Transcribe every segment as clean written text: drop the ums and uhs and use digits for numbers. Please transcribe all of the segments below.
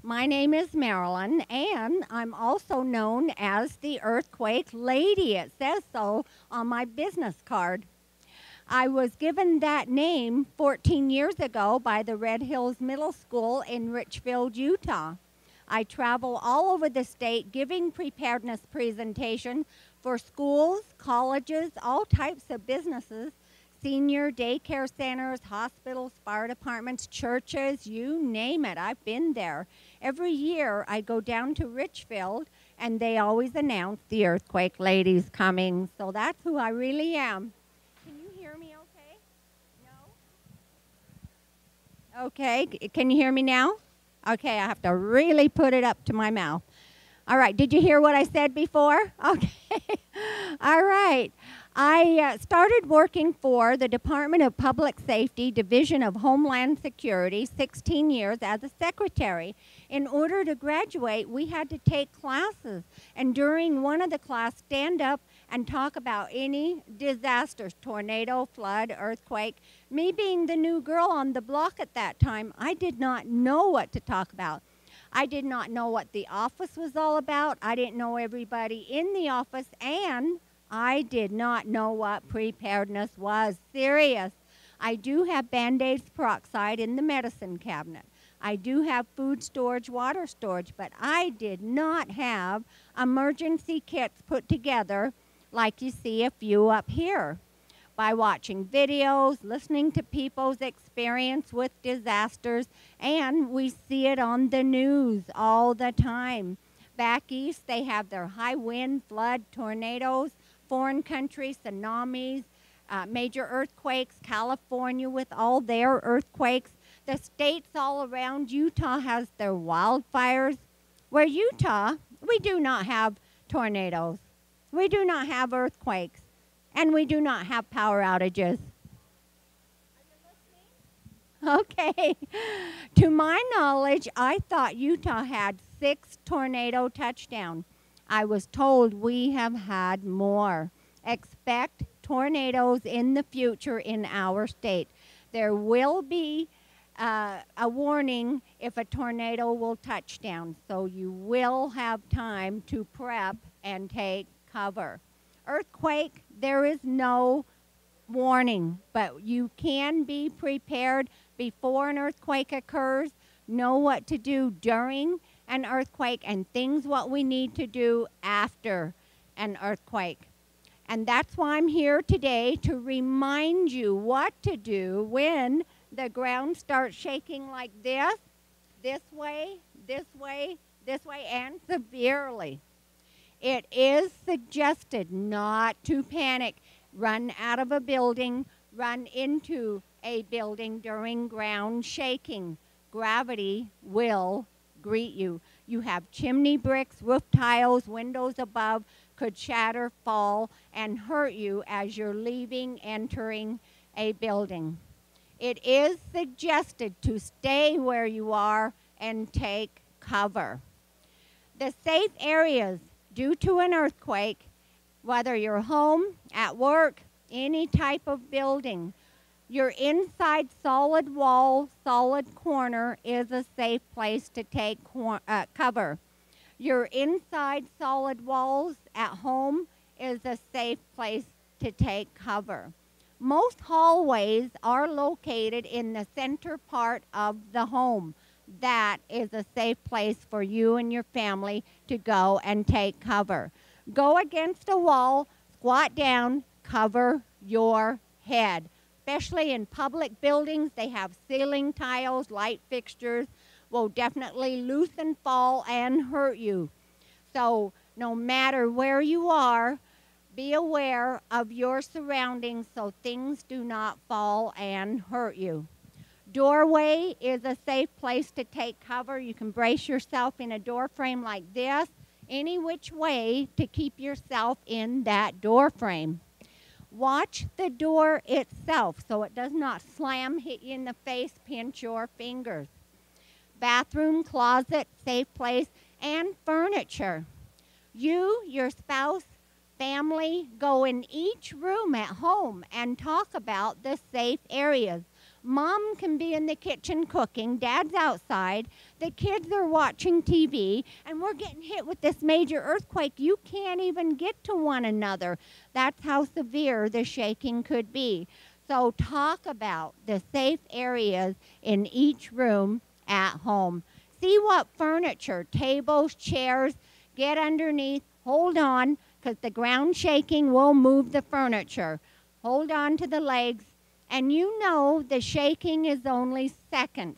My name is Marilyn, and I'm also known as the Earthquake Lady. It says so on my business card. I was given that name 14 years ago by the Red Hills Middle School in Richfield, Utah. I travel all over the state giving preparedness presentations for schools, colleges, all types of businesses, senior daycare centers, hospitals, fire departments, churches, you name it. I've been there. Every year I go down to Richfield and they always announce the Earthquake Lady's coming. So that's who I really am. Can you hear me okay? No? Okay, can you hear me now? Okay, I have to really put it up to my mouth. All right, did you hear what I said before? Okay, all right. I started working for the Department of Public Safety, Division of Homeland Security, 16 years as a secretary. In order to graduate, we had to take classes. And during one of the classes, stand up and talk about any disasters, tornado, flood, earthquake. Me being the new girl on the block at that time, I did not know what to talk about. I did not know what the office was all about. I didn't know everybody in the office, and I did not know what preparedness was. Serious. I do have Band-Aids peroxide in the medicine cabinet. I do have food storage, water storage, but I did not have emergency kits put together like you see a few up here. By watching videos, listening to people's experience with disasters, and we see it on the news all the time. Back east, they have their high wind, flood, tornadoes, foreign countries, tsunamis, major earthquakes, California with all their earthquakes. The states all around Utah has their wildfires. Where Utah, we do not have tornadoes. We do not have earthquakes. And we do not have power outages. Are you listening? Okay. To my knowledge, I thought Utah had 6 tornado touchdowns. I was told we have had more. Expect tornadoes in the future in our state. There will be a warning if a tornado will touch down, so you will have time to prep and take cover. Earthquake, there is no warning, but you can be prepared before an earthquake occurs, know what to do during an earthquake, and things what we need to do after an earthquake. And that's why I'm here today, to remind you what to do when the ground starts shaking like this way, this way, this way, and severely. It is suggested not to panic. Run out of a building, run into a building during ground shaking. Gravity will greet you. You have chimney bricks, roof tiles, windows above could shatter, fall, and hurt you as you're leaving, entering a building. It is suggested to stay where you are and take cover. The safe areas due to an earthquake, whether you're home, at work, any type of building, your inside solid wall, solid corner is a safe place to take cover. Your inside solid walls at home is a safe place to take cover. Most hallways are located in the center part of the home. That is a safe place for you and your family to go and take cover. Go against a wall, squat down, cover your head. Especially in public buildings, they have ceiling tiles, light fixtures, will definitely loosen, fall, and hurt you. So no matter where you are, be aware of your surroundings so things do not fall and hurt you. Doorway is a safe place to take cover. You can brace yourself in a door frame like this, any which way to keep yourself in that door frame. Watch the door itself so it does not slam, hit you in the face, pinch your fingers. Bathroom, closet, safe place, and furniture. You, your spouse, family, go in each room at home and talk about the safe areas. Mom can be in the kitchen cooking, Dad's outside, the kids are watching TV, and we're getting hit with this major earthquake. You can't even get to one another. That's how severe the shaking could be. So talk about the safe areas in each room at home. See what furniture, tables, chairs, get underneath, hold on, because the ground shaking will move the furniture. Hold on to the legs. And you know the shaking is only seconds,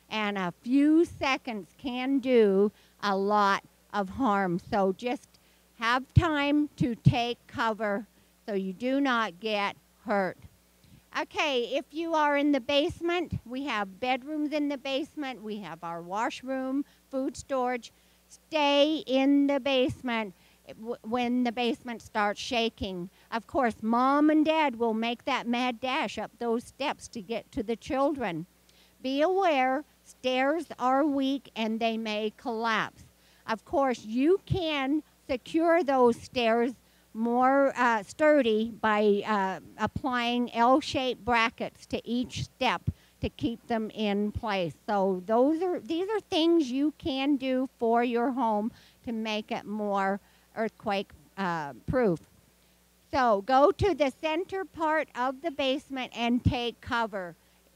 and a few seconds can do a lot of harm. So just have time to take cover so you do not get hurt. Okay, if you are in the basement, we have bedrooms in the basement. We have our washroom, food storage. Stay in the basement when the basement starts shaking. Of course, Mom and Dad will make that mad dash up those steps to get to the children. Be aware, stairs are weak and they may collapse. Of course, you can secure those stairs more sturdy by applying L-shaped brackets to each step to keep them in place. So these are things you can do for your home to make it more earthquake proof. So go to the center part of the basement and take cover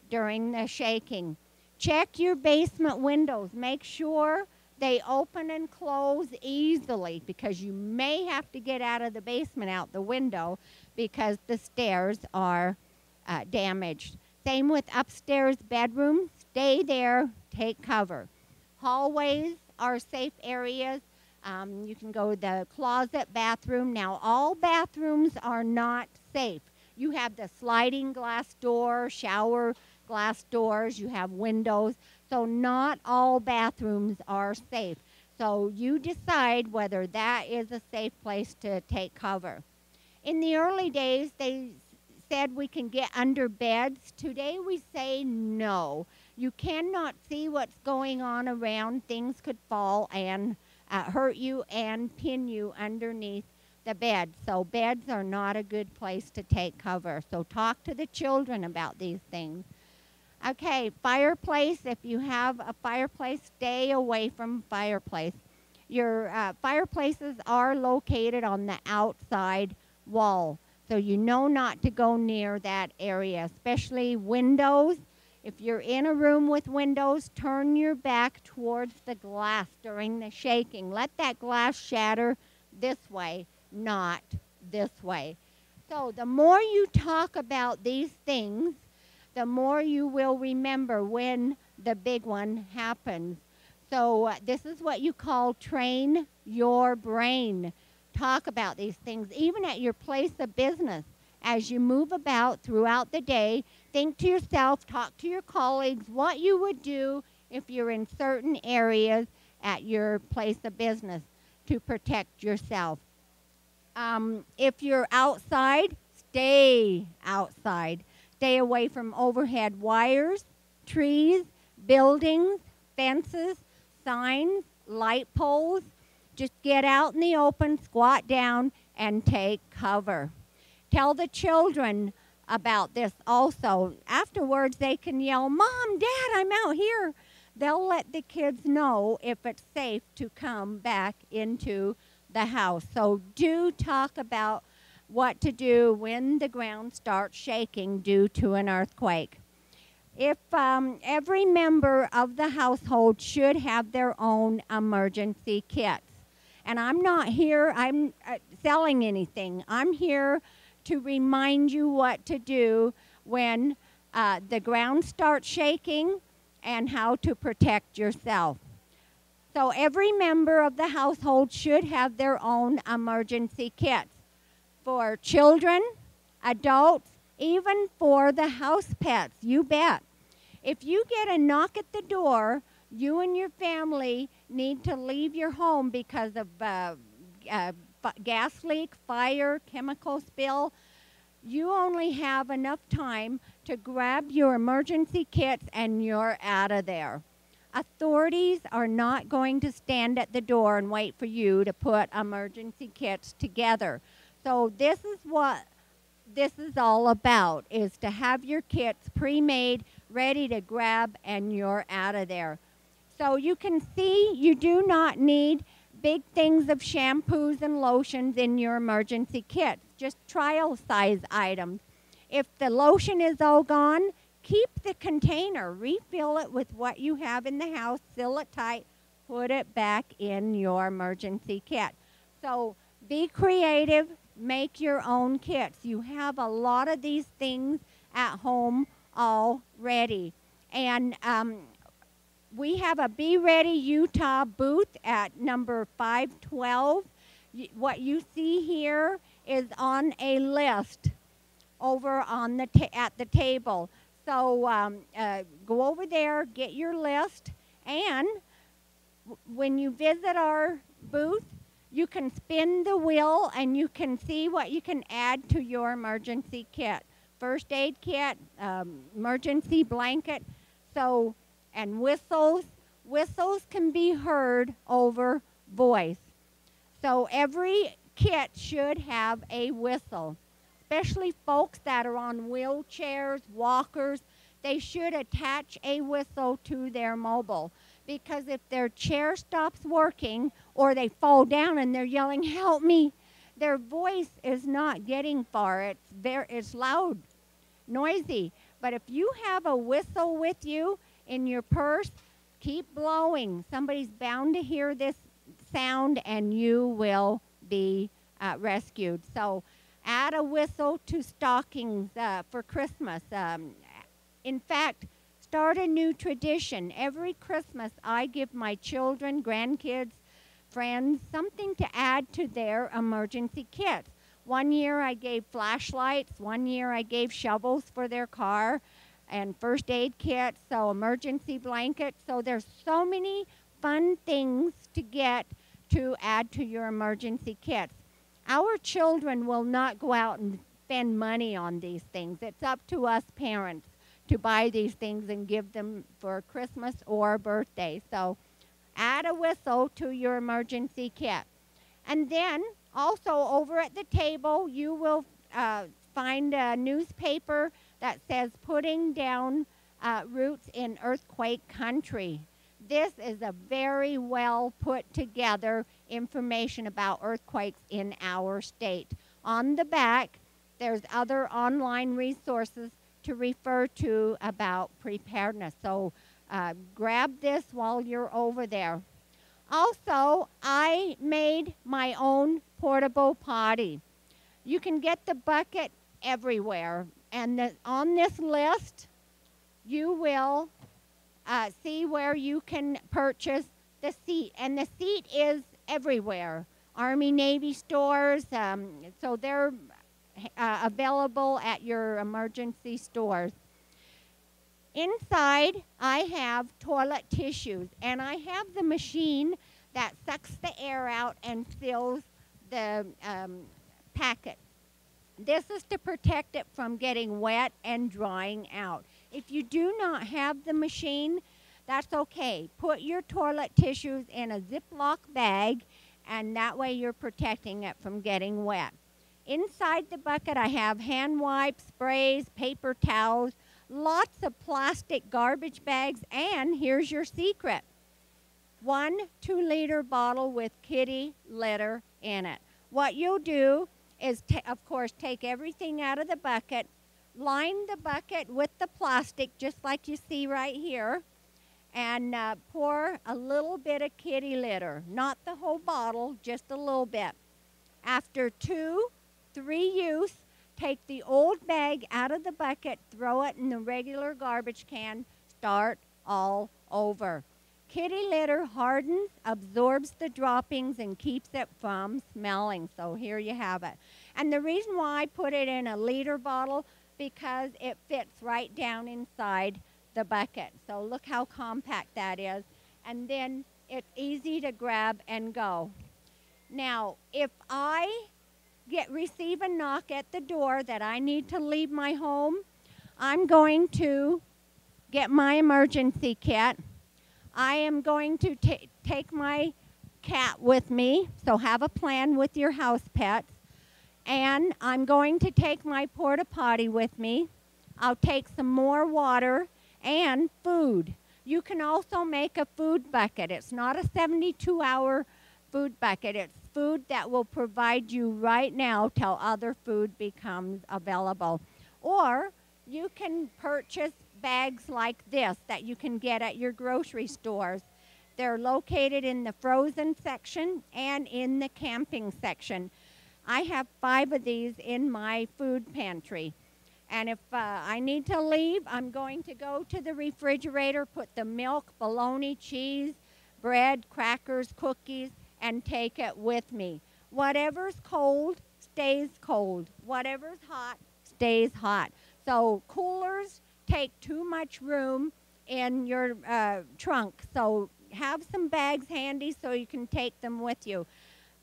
during the shaking. Check your basement windows. Make sure they open and close easily, because you may have to get out of the basement out the window because the stairs are damaged. Same with upstairs bedrooms. Stay there, take cover. Hallways are safe areas. You can go to the closet, bathroom. Now, all bathrooms are not safe. You have the sliding glass door, shower glass doors, you have windows. So not all bathrooms are safe. So you decide whether that is a safe place to take cover. In the early days, they said we can get under beds. Today we say no. You cannot see what's going on around. Things could fall and hurt you and pin you underneath the bed. So beds are not a good place to take cover. So talk to the children about these things. Okay, fireplace. If you have a fireplace, stay away from fireplace. Your fireplaces are located on the outside wall, so you know not to go near that area, especially windows. If you're in a room with windows, turn your back towards the glass during the shaking. Let that glass shatter this way, not this way. So the more you talk about these things, the more you will remember when the big one happens. So this is what you call train your brain. Talk about these things, even at your place of business. As you move about throughout the day, think to yourself, talk to your colleagues, what you would do if you're in certain areas at your place of business to protect yourself. If you're outside, stay outside. Stay away from overhead wires, trees, buildings, fences, signs, light poles. Just get out in the open, squat down, and take cover. Tell the children about this also. Afterwards, they can yell, "Mom, Dad, I'm out here." They'll let the kids know if it's safe to come back into the house. So do talk about what to do when the ground starts shaking due to an earthquake. If every member of the household should have their own emergency kits. And I'm not here, I'm selling anything. I'm here to remind you what to do when the ground starts shaking and how to protect yourself. So every member of the household should have their own emergency kits. For children, adults, even for the house pets, you bet. If you get a knock at the door, you and your family need to leave your home because of gas leak, fire, chemical spill. You only have enough time to grab your emergency kits and you're out of there. Authorities are not going to stand at the door and wait for you to put emergency kits together. So this is what this is all about, is to have your kits pre-made, ready to grab, and you're out of there. So you can see you do not need big things of shampoos and lotions in your emergency kits, just trial size items. If the lotion is all gone, keep the container, refill it with what you have in the house, seal it tight, put it back in your emergency kit. So be creative, make your own kits. You have a lot of these things at home already. And we have a Be Ready Utah booth at number 512. What you see here is on a list over on the at the table. So go over there, get your list, and when you visit our booth, you can spin the wheel and you can see what you can add to your emergency kit. First aid kit, emergency blanket, so, and whistles. Whistles can be heard over voice. So every kit should have a whistle, especially folks that are on wheelchairs, walkers. They should attach a whistle to their mobile, because if their chair stops working or they fall down and they're yelling, "Help me," their voice is not getting far. It's loud, noisy. But if you have a whistle with you in your purse, keep blowing. Somebody's bound to hear this sound and you will be rescued. So add a whistle to stockings for Christmas. In fact, start a new tradition. Every Christmas I give my children, grandkids, friends something to add to their emergency kits. One year I gave flashlights, one year I gave shovels for their car, and first aid kits, so emergency blankets. So there's so many fun things to get to add to your emergency kits. Our children will not go out and spend money on these things. It's up to us parents to buy these things and give them for Christmas or birthday. So add a whistle to your emergency kit. And then also over at the table, you will find a newspaper that says Putting Down Roots in Earthquake Country. This is a very well put together information about earthquakes in our state. On the back, there's other online resources to refer to about preparedness. So grab this while you're over there. Also, I made my own portable potty. You can get the bucket everywhere. And on this list, you will see where you can purchase the seat. And the seat is everywhere. Army, Navy stores, so they're available at your emergency stores. Inside, I have toilet tissues, and I have the machine that sucks the air out and fills the packet. This is to protect it from getting wet and drying out. If you do not have the machine, that's okay. Put your toilet tissues in a Ziploc bag, and that way you're protecting it from getting wet. Inside the bucket, I have hand wipes, sprays, paper towels, lots of plastic garbage bags, and here's your secret. 1 2-liter bottle with kitty litter in it. What you'll do is, of course, take everything out of the bucket, line the bucket with the plastic, just like you see right here, and pour a little bit of kitty litter. Not the whole bottle, just a little bit. After 2 3 use, take the old bag out of the bucket, throw it in the regular garbage can, start all over. Kitty litter hardens, absorbs the droppings, and keeps it from smelling. So here you have it. And the reason why I put it in a liter bottle, because it fits right down inside the bucket. So look how compact that is. And then it's easy to grab and go. Now, if I receive a knock at the door that I need to leave my home, I'm going to get my emergency kit. I am going to take my cat with me, so have a plan with your house pets. And I'm going to take my porta potty with me. I'll take some more water and food. You can also make a food bucket. It's not a 72-hour food bucket. It's food that will provide you right now till other food becomes available. Or you can purchase bags like this that you can get at your grocery stores. They're located in the frozen section and in the camping section. I have 5 of these in my food pantry. And if I need to leave, I'm going to go to the refrigerator, put the milk, bologna, cheese, bread, crackers, cookies, and take it with me. Whatever's cold stays cold. Whatever's hot stays hot. So coolers take too much room in your trunk. So have some bags handy so you can take them with you.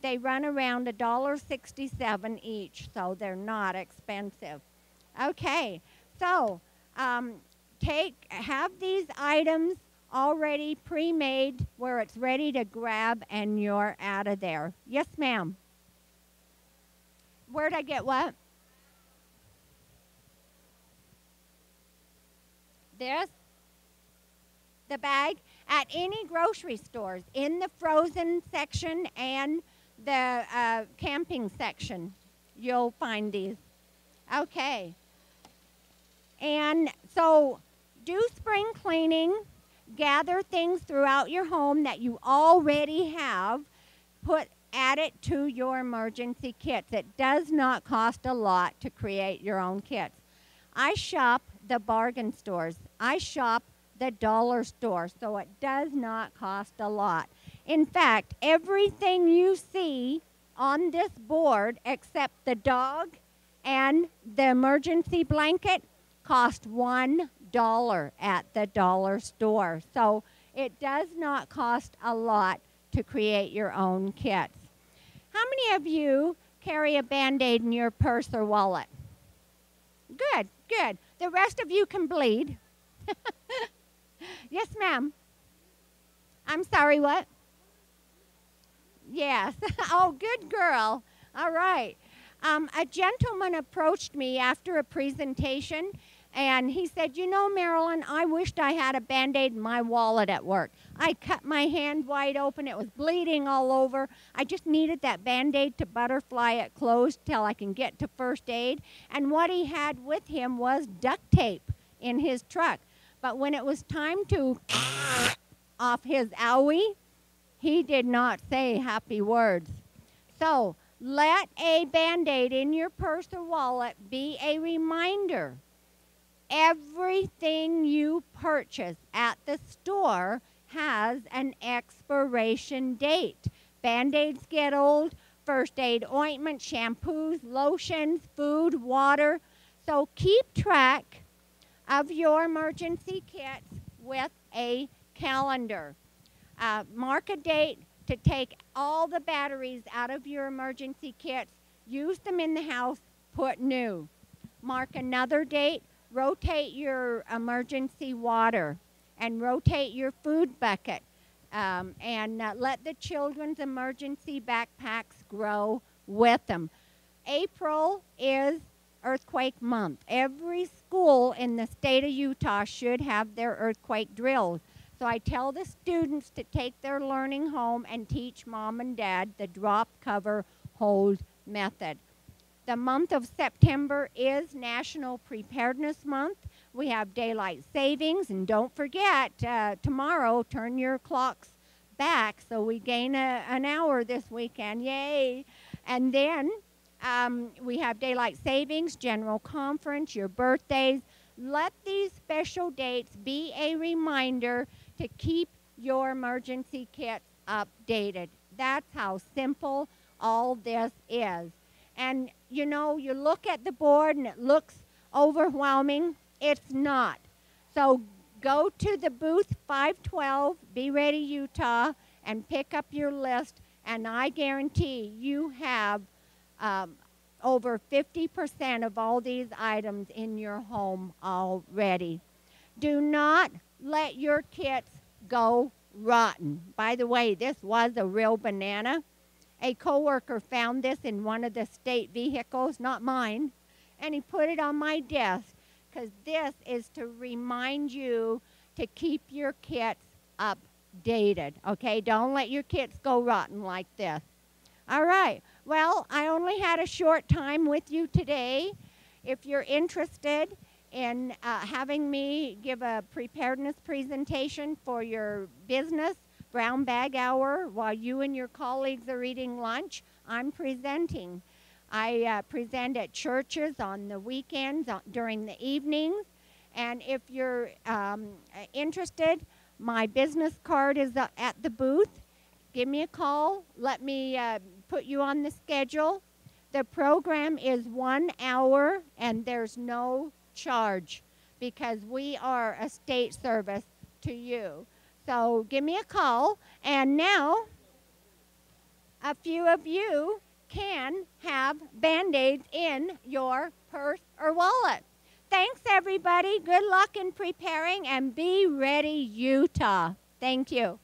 They run around $1.67 each, so they're not expensive. Okay, so have these items already pre-made where it's ready to grab and you're out of there. Yes, ma'am. Where'd I get what? This? The bag? At any grocery stores, in the frozen section and the camping section, you'll find these. Okay. And so do spring cleaning, gather things throughout your home that you already have, add it to your emergency kits. It does not cost a lot to create your own kits. I shop the bargain stores. I shop the dollar store, so it does not cost a lot. In fact, everything you see on this board except the dog and the emergency blanket cost $1 at the dollar store. So it does not cost a lot to create your own kits. How many of you carry a Band-Aid in your purse or wallet? Good, good. The rest of you can bleed. Yes, ma'am. I'm sorry, what? Yes. Oh, good girl. All right. A gentleman approached me after a presentation, and he said, you know, Maralin, I wished I had a Band-Aid in my wallet at work. I cut my hand wide open. It was bleeding all over. I just needed that Band-Aid to butterfly it closed till I can get to first aid. And what he had with him was duct tape in his truck. But when it was time to off his owie, he did not say happy words. So let a Band-Aid in your purse or wallet be a reminder. Everything you purchase at the store has an expiration date. Band-Aids get old, first aid ointment, shampoos, lotions, food, water. So keep track of your emergency kits with a calendar. Mark a date to take all the batteries out of your emergency kits, use them in the house, put new. Mark another date, rotate your emergency water and rotate your food bucket, and let the children's emergency backpacks grow with them. April is earthquake month. Every school in the state of Utah should have their earthquake drills. So I tell the students to take their learning home and teach mom and dad the drop, cover, hold method. The month of September is National Preparedness Month. We have daylight savings, and don't forget, tomorrow, turn your clocks back so we gain an hour this weekend. Yay! And then we have daylight savings, general conference, your birthdays. Let these special dates be a reminder to keep your emergency kits updated. That's how simple all this is. And you know, you look at the board and it looks overwhelming. It's not. So go to the booth 512, Be Ready Utah, and pick up your list, and I guarantee you have over 50% of all these items in your home already. Do not let your kits go rotten. By the way, this was a real banana, A coworker found this in one of the state vehicles, not mine, and he put it on my desk because this is to remind you to keep your kits updated, okay? Don't let your kits go rotten like this. All right. Well, I only had a short time with you today. If you're interested in having me give a preparedness presentation for your business, brown bag hour, while you and your colleagues are eating lunch, I'm presenting. I present at churches on the weekends, during the evenings. And if you're interested, my business card is at the booth. Give me a call. Let me put you on the schedule. The program is 1 hour, and there's no charge because we are a state service to you. So give me a call. And now, a few of you can have Band-Aids in your purse or wallet. Thanks, everybody. Good luck in preparing, and be ready, Utah. Thank you.